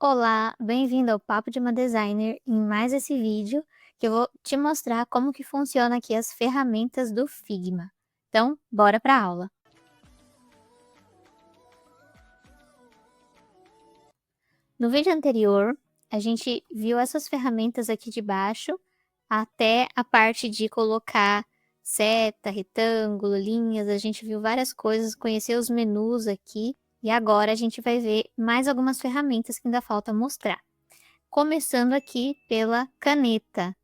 Olá, bem-vindo ao Papo de uma Designer em mais esse vídeo que eu vou te mostrar como que funciona aqui as ferramentas do Figma. Então, bora para a aula. No vídeo anterior, a gente viu essas ferramentas aqui de baixo até a parte de colocar seta, retângulo, linhas, a gente viu várias coisas, conheceu os menus aqui e agora a gente vai ver mais algumas ferramentas que ainda falta mostrar. Começando aqui pela caneta.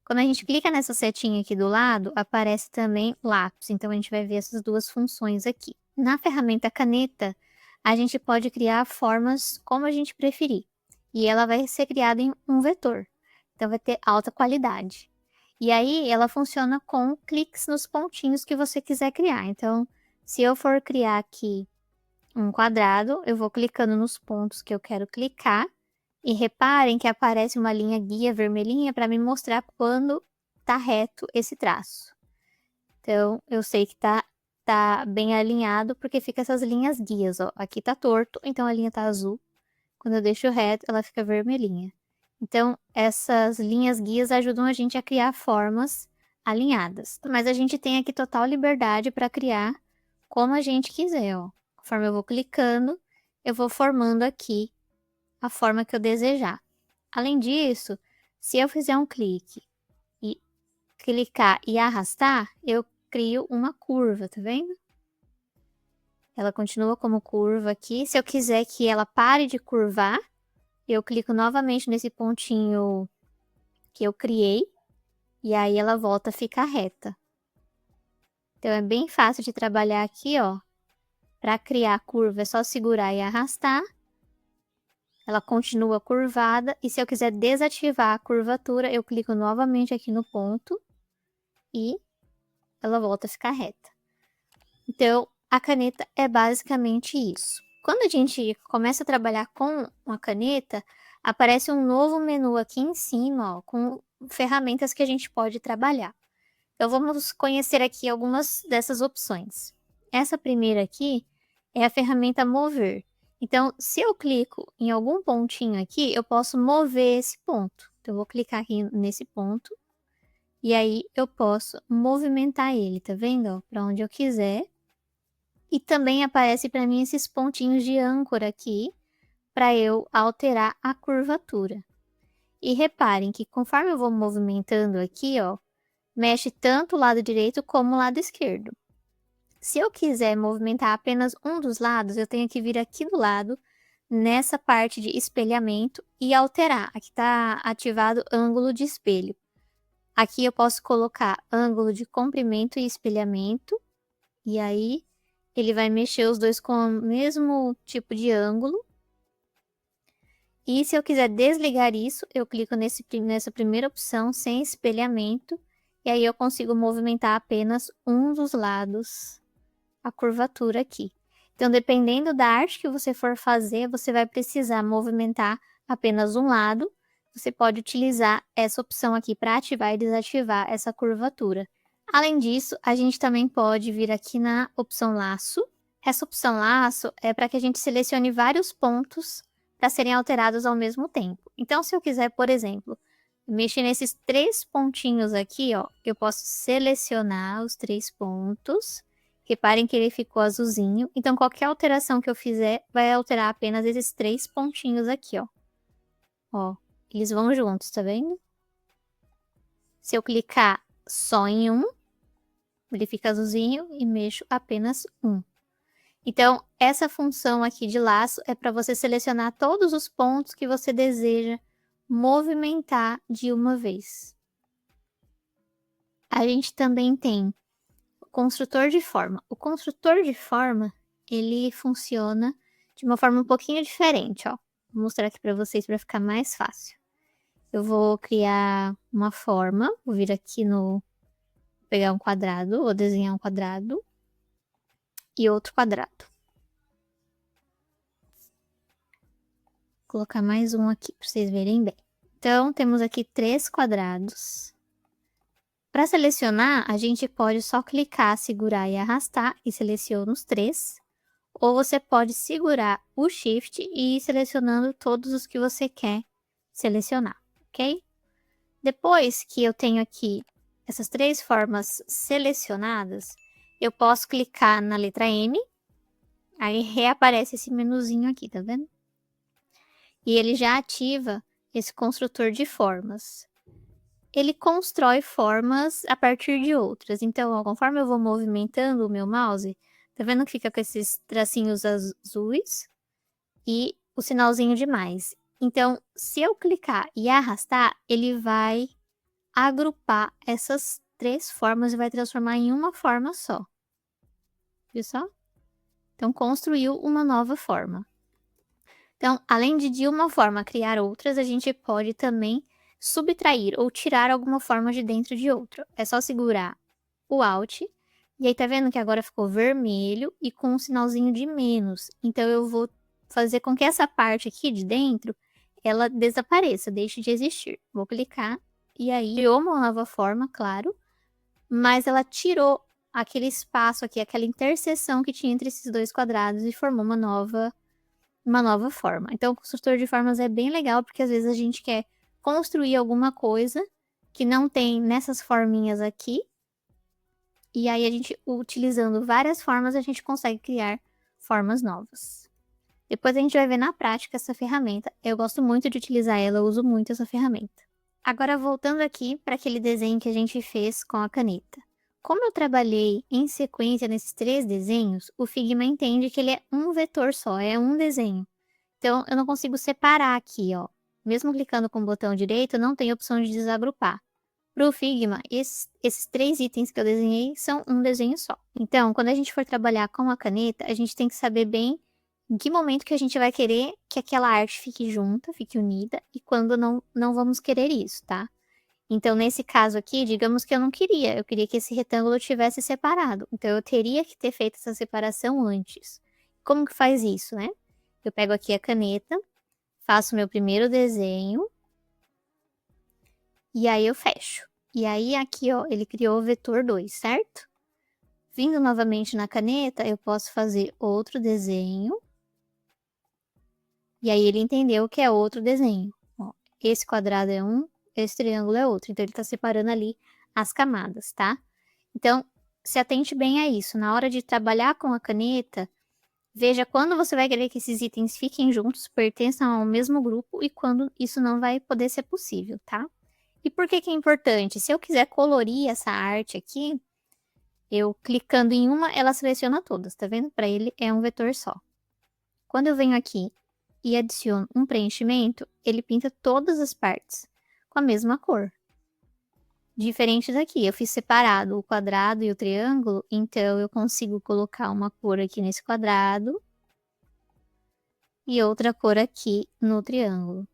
Quando a gente clica nessa setinha aqui do lado, aparece também lápis, então a gente vai ver essas duas funções aqui. Na ferramenta caneta, a gente pode criar formas como a gente preferir, e ela vai ser criada em um vetor, então vai ter alta qualidade. E aí ela funciona com cliques nos pontinhos que você quiser criar, então se eu for criar aqui um quadrado, eu vou clicando nos pontos que eu quero clicar, e reparem que aparece uma linha guia vermelhinha para me mostrar quando tá reto esse traço. Então, eu sei que tá bem alinhado, porque fica essas linhas guias, ó. Aqui tá torto, então a linha tá azul. Quando eu deixo reto, ela fica vermelhinha. Então, essas linhas guias ajudam a gente a criar formas alinhadas. Mas a gente tem aqui total liberdade para criar como a gente quiser, ó. Conforme eu vou clicando, eu vou formando aqui a forma que eu desejar. Além disso, se eu fizer um clique e clicar e arrastar, eu crio uma curva, tá vendo? Ela continua como curva aqui. Se eu quiser que ela pare de curvar, eu clico novamente nesse pontinho que eu criei e aí ela volta a ficar reta. Então é bem fácil de trabalhar aqui, ó. Para criar a curva é só segurar e arrastar. Ela continua curvada e se eu quiser desativar a curvatura, eu clico novamente aqui no ponto e ela volta a ficar reta. Então, a caneta é basicamente isso. Quando a gente começa a trabalhar com uma caneta, aparece um novo menu aqui em cima, ó, com ferramentas que a gente pode trabalhar. Então, vamos conhecer aqui algumas dessas opções. Essa primeira aqui é a ferramenta mover. Então, se eu clico em algum pontinho aqui, eu posso mover esse ponto. Então, eu vou clicar aqui nesse ponto e aí eu posso movimentar ele, tá vendo? Para onde eu quiser. E também aparece para mim esses pontinhos de âncora aqui para eu alterar a curvatura. E reparem que conforme eu vou movimentando aqui, ó, mexe tanto o lado direito como o lado esquerdo. Se eu quiser movimentar apenas um dos lados, eu tenho que vir aqui do lado, nessa parte de espelhamento e alterar. Aqui está ativado ângulo de espelho. Aqui eu posso colocar ângulo de comprimento e espelhamento, e aí ele vai mexer os dois com o mesmo tipo de ângulo. E se eu quiser desligar isso, eu clico nessa primeira opção, sem espelhamento, e aí eu consigo movimentar apenas um dos lados, a curvatura aqui. Então, dependendo da arte que você for fazer, você vai precisar movimentar apenas um lado. Você pode utilizar essa opção aqui para ativar e desativar essa curvatura. Além disso, a gente também pode vir aqui na opção laço. Essa opção laço é para que a gente selecione vários pontos para serem alterados ao mesmo tempo. Então, se eu quiser, por exemplo, mexer nesses três pontinhos aqui, ó, eu posso selecionar os três pontos. Reparem que ele ficou azulzinho. Então, qualquer alteração que eu fizer vai alterar apenas esses três pontinhos aqui, ó. Ó, eles vão juntos, tá vendo? Se eu clicar só em um, ele fica azulzinho e mexo apenas um. Então, essa função aqui de laço é para você selecionar todos os pontos que você deseja movimentar de uma vez. A gente também tem o construtor de forma. O construtor de forma, ele funciona de uma forma um pouquinho diferente, ó. Vou mostrar aqui para vocês para ficar mais fácil. Eu vou criar uma forma, vou vir aqui no... pegar um quadrado, vou desenhar um quadrado e outro quadrado. Vou colocar mais um aqui para vocês verem bem. Então, temos aqui 3 quadrados. Para selecionar, a gente pode só clicar, segurar e arrastar e seleciona os 3. ou você pode segurar o Shift e ir selecionando todos os que você quer selecionar, ok? Depois que eu tenho aqui essas 3 formas selecionadas, eu posso clicar na letra M, aí reaparece esse menuzinho aqui, tá vendo? E ele já ativa esse construtor de formas. Ele constrói formas a partir de outras. Então, ó, conforme eu vou movimentando o meu mouse, tá vendo que fica com esses tracinhos azuis e o sinalzinho de mais. Então, se eu clicar e arrastar, ele vai agrupar essas 3 formas e vai transformar em uma forma só. Viu só? Então, construiu uma nova forma. Então, além de uma forma criar outras, a gente pode também subtrair ou tirar alguma forma de dentro de outra. É só segurar o Alt, e aí tá vendo que agora ficou vermelho e com um sinalzinho de menos. Então, eu vou fazer com que essa parte aqui de dentro, ela desapareça, deixe de existir. Vou clicar, e aí criou uma nova forma, claro, mas ela tirou aquele espaço aqui, aquela interseção que tinha entre esses 2 quadrados e formou uma nova forma. Então, o construtor de formas é bem legal, porque às vezes a gente quer construir alguma coisa que não tem nessas forminhas aqui, e aí a gente, utilizando várias formas, a gente consegue criar formas novas. Depois a gente vai ver na prática essa ferramenta. Eu gosto muito de utilizar ela, eu uso muito essa ferramenta. Agora, voltando aqui para aquele desenho que a gente fez com a caneta. Como eu trabalhei em sequência nesses 3 desenhos, o Figma entende que ele é um vetor só, é um desenho. Então, eu não consigo separar aqui, ó. Mesmo clicando com o botão direito, não tem opção de desagrupar. Para o Figma, esses 3 itens que eu desenhei são um desenho só. Então, quando a gente for trabalhar com a caneta, a gente tem que saber bem em que momento que a gente vai querer que aquela arte fique junta, fique unida, e quando não vamos querer isso, tá? Então, nesse caso aqui, digamos que eu não queria, eu queria que esse retângulo tivesse separado. Então, eu teria que ter feito essa separação antes. Como que faz isso, né? Eu pego aqui a caneta, faço meu primeiro desenho, e aí eu fecho. E aí aqui, ó, ele criou o vetor 2, certo? Vindo novamente na caneta, eu posso fazer outro desenho. E aí ele entendeu que é outro desenho. Ó, esse quadrado é um, esse triângulo é outro. Então, ele está separando ali as camadas, tá? Então, se atente bem a isso. Na hora de trabalhar com a caneta, veja quando você vai querer que esses itens fiquem juntos, pertençam ao mesmo grupo e quando isso não vai poder ser possível, tá? E por que que é importante? Se eu quiser colorir essa arte aqui, eu clicando em uma, ela seleciona todas, tá vendo? Para ele é um vetor só. Quando eu venho aqui e adiciono um preenchimento, ele pinta todas as partes com a mesma cor. Diferente daqui, eu fiz separado o quadrado e o triângulo, então eu consigo colocar uma cor aqui nesse quadrado e outra cor aqui no triângulo,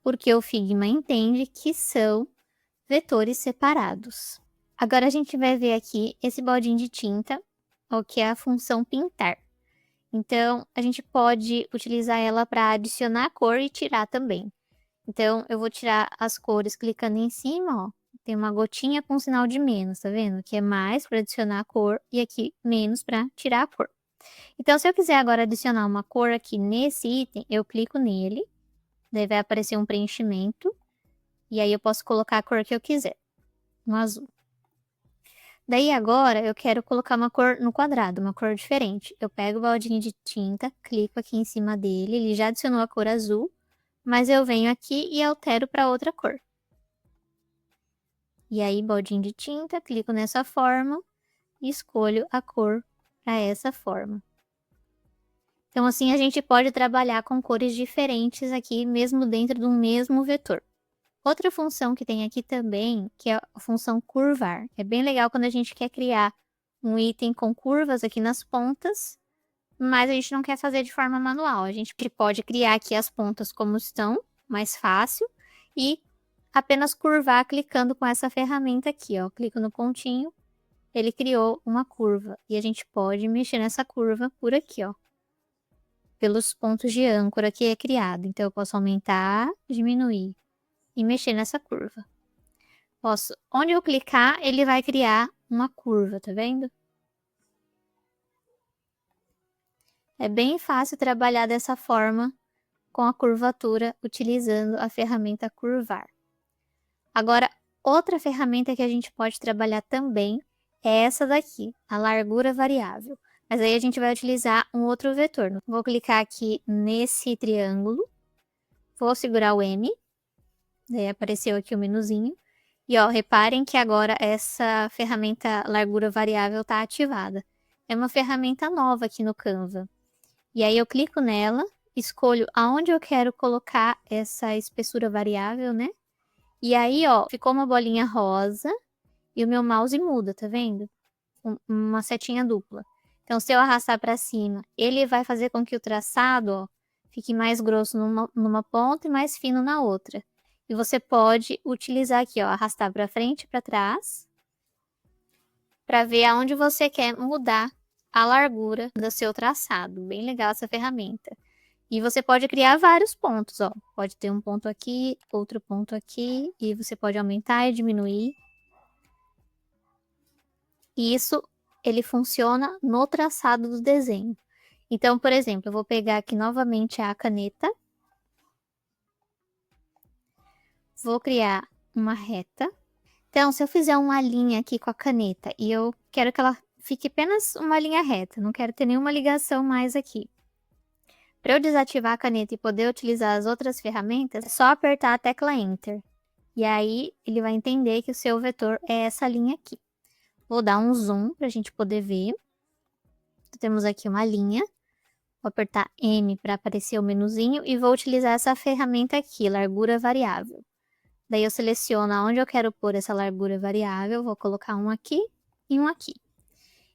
porque o Figma entende que são vetores separados. Agora a gente vai ver aqui esse baldinho de tinta, o que é a função pintar. Então, a gente pode utilizar ela para adicionar cor e tirar também. Então, eu vou tirar as cores clicando em cima, ó. Tem uma gotinha com sinal de menos, tá vendo? Que é mais para adicionar a cor e aqui menos para tirar a cor. Então, se eu quiser agora adicionar uma cor aqui nesse item, eu clico nele, daí vai aparecer um preenchimento, e aí eu posso colocar a cor que eu quiser, no azul. Daí agora eu quero colocar uma cor no quadrado, uma cor diferente. Eu pego o baldinho de tinta, clico aqui em cima dele, ele já adicionou a cor azul, mas eu venho aqui e altero para outra cor. E aí, baldinho de tinta, clico nessa forma e escolho a cor para essa forma. Então, assim, a gente pode trabalhar com cores diferentes aqui, mesmo dentro do mesmo vetor. Outra função que tem aqui também, que é a função curvar. É bem legal quando a gente quer criar um item com curvas aqui nas pontas, mas a gente não quer fazer de forma manual. A gente pode criar aqui as pontas como estão, mais fácil, e apenas curvar clicando com essa ferramenta aqui, ó. Clico no pontinho, ele criou uma curva. E a gente pode mexer nessa curva por aqui, ó. Pelos pontos de âncora que é criado. Então, eu posso aumentar, diminuir e mexer nessa curva. Onde eu clicar, ele vai criar uma curva, tá vendo? É bem fácil trabalhar dessa forma com a curvatura utilizando a ferramenta Curvar. Agora, outra ferramenta que a gente pode trabalhar também é essa daqui, a largura variável. Mas aí a gente vai utilizar um outro vetor. Vou clicar aqui nesse triângulo, vou segurar o M, daí apareceu aqui o menuzinho. E ó, reparem que agora essa ferramenta largura variável está ativada. É uma ferramenta nova aqui no Canva. E aí eu clico nela, escolho aonde eu quero colocar essa espessura variável, né? E aí, ó, ficou uma bolinha rosa e o meu mouse muda, tá vendo? Uma setinha dupla. Então, se eu arrastar para cima, ele vai fazer com que o traçado, ó, fique mais grosso numa ponta e mais fino na outra. E você pode utilizar aqui, ó, arrastar para frente e para trás, para ver aonde você quer mudar a largura do seu traçado. Bem legal essa ferramenta. E você pode criar vários pontos, ó. Pode ter um ponto aqui, outro ponto aqui, e você pode aumentar e diminuir. E isso, ele funciona no traçado do desenho. Então, por exemplo, eu vou pegar aqui novamente a caneta. Vou criar uma reta. Então, se eu fizer uma linha aqui com a caneta e eu quero que ela fique apenas uma linha reta, não quero ter nenhuma ligação mais aqui. Para eu desativar a caneta e poder utilizar as outras ferramentas, é só apertar a tecla Enter. E aí, ele vai entender que o seu vetor é essa linha aqui. Vou dar um zoom para a gente poder ver. Então, temos aqui uma linha. Vou apertar M para aparecer o menuzinho e vou utilizar essa ferramenta aqui, largura variável. Daí eu seleciono onde eu quero pôr essa largura variável, vou colocar um aqui e um aqui.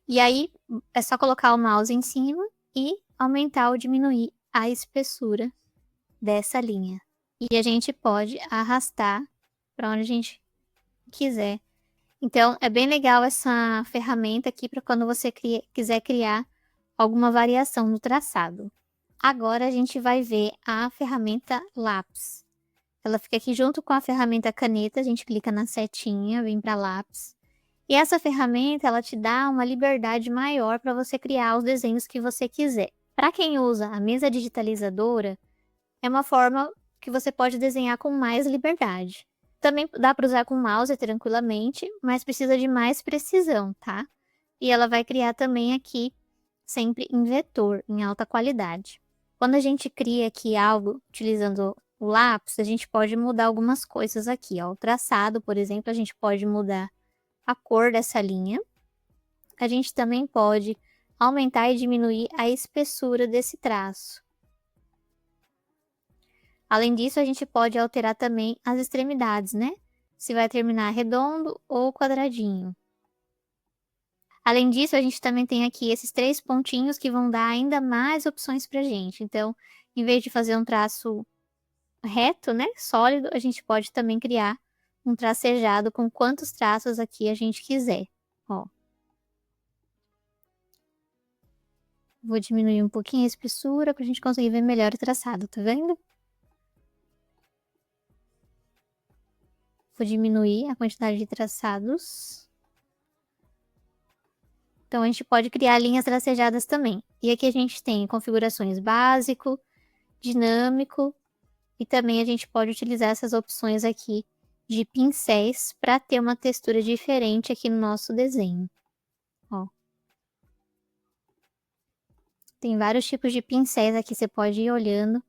E aí, é só colocar o mouse em cima e aumentar ou diminuir a espessura dessa linha. E a gente pode arrastar para onde a gente quiser. Então, é bem legal essa ferramenta aqui para quando você quiser criar alguma variação no traçado. Agora, a gente vai ver a ferramenta Lápis. Ela fica aqui junto com a ferramenta caneta, a gente clica na setinha, vem para lápis. E essa ferramenta, ela te dá uma liberdade maior para você criar os desenhos que você quiser. Para quem usa a mesa digitalizadora, é uma forma que você pode desenhar com mais liberdade. Também dá para usar com mouse tranquilamente, mas precisa de mais precisão, tá? E ela vai criar também aqui, sempre em vetor, em alta qualidade. Quando a gente cria aqui algo utilizando o lápis, a gente pode mudar algumas coisas aqui, ó. O traçado, por exemplo, a gente pode mudar a cor dessa linha. A gente também pode aumentar e diminuir a espessura desse traço. Além disso, a gente pode alterar também as extremidades, né? Se vai terminar redondo ou quadradinho. Além disso, a gente também tem aqui esses 3 pontinhos que vão dar ainda mais opções pra gente. Então, em vez de fazer um traço reto, né, sólido, a gente pode também criar um tracejado com quantos traços aqui a gente quiser, ó. Vou diminuir um pouquinho a espessura para a gente conseguir ver melhor o traçado, tá vendo? Vou diminuir a quantidade de traçados. Então, a gente pode criar linhas tracejadas também. E aqui a gente tem configurações básico, dinâmico, e também a gente pode utilizar essas opções aqui de pincéis para ter uma textura diferente aqui no nosso desenho. Ó. Tem vários tipos de pincéis aqui, você pode ir olhando.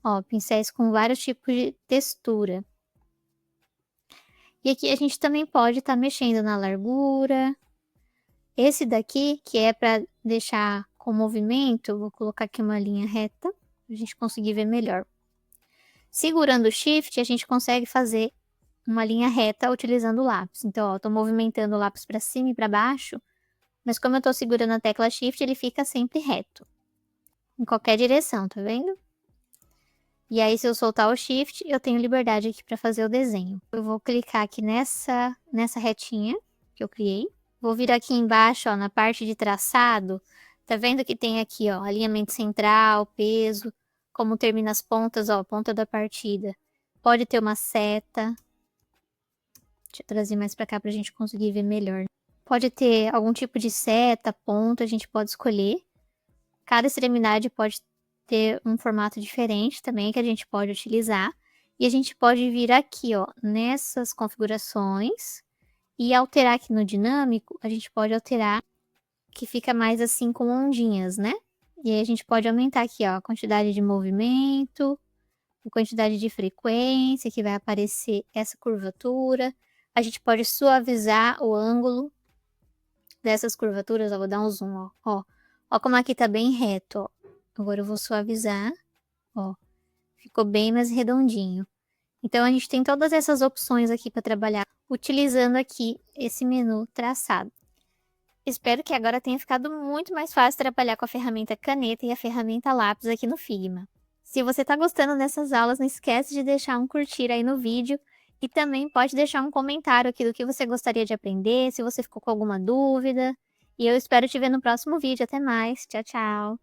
Ó, pincéis com vários tipos de textura. E aqui a gente também pode estar mexendo na largura. Esse daqui, que é para deixar com movimento, vou colocar aqui uma linha reta, para a gente conseguir ver melhor. Segurando o Shift, a gente consegue fazer uma linha reta utilizando o lápis. Então, ó, estou movimentando o lápis para cima e para baixo, mas como eu estou segurando a tecla Shift, ele fica sempre reto. Em qualquer direção, tá vendo? E aí, se eu soltar o Shift, eu tenho liberdade aqui para fazer o desenho. Eu vou clicar aqui nessa retinha que eu criei. Vou vir aqui embaixo, ó, na parte de traçado. Tá vendo que tem aqui, ó, alinhamento central, peso, como termina as pontas, ó, ponta da partida. Pode ter uma seta. Deixa eu trazer mais para cá para a gente conseguir ver melhor. Pode ter algum tipo de seta, ponto, a gente pode escolher. Cada extremidade pode ter um formato diferente também que a gente pode utilizar. E a gente pode vir aqui, ó, nessas configurações e alterar aqui no dinâmico, a gente pode alterar que fica mais assim com ondinhas, né? E aí a gente pode aumentar aqui, ó, a quantidade de movimento, a quantidade de frequência que vai aparecer essa curvatura. A gente pode suavizar o ângulo dessas curvaturas, ó, vou dar um zoom, ó, ó. Ó como aqui tá bem reto, ó. Agora eu vou suavizar, ó. Ficou bem mais redondinho. Então, a gente tem todas essas opções aqui para trabalhar, utilizando aqui esse menu traçado. Espero que agora tenha ficado muito mais fácil trabalhar com a ferramenta caneta e a ferramenta lápis aqui no Figma. Se você está gostando dessas aulas, não esquece de deixar um curtir aí no vídeo e também pode deixar um comentário aqui do que você gostaria de aprender, se você ficou com alguma dúvida. E eu espero te ver no próximo vídeo. Até mais. Tchau, tchau.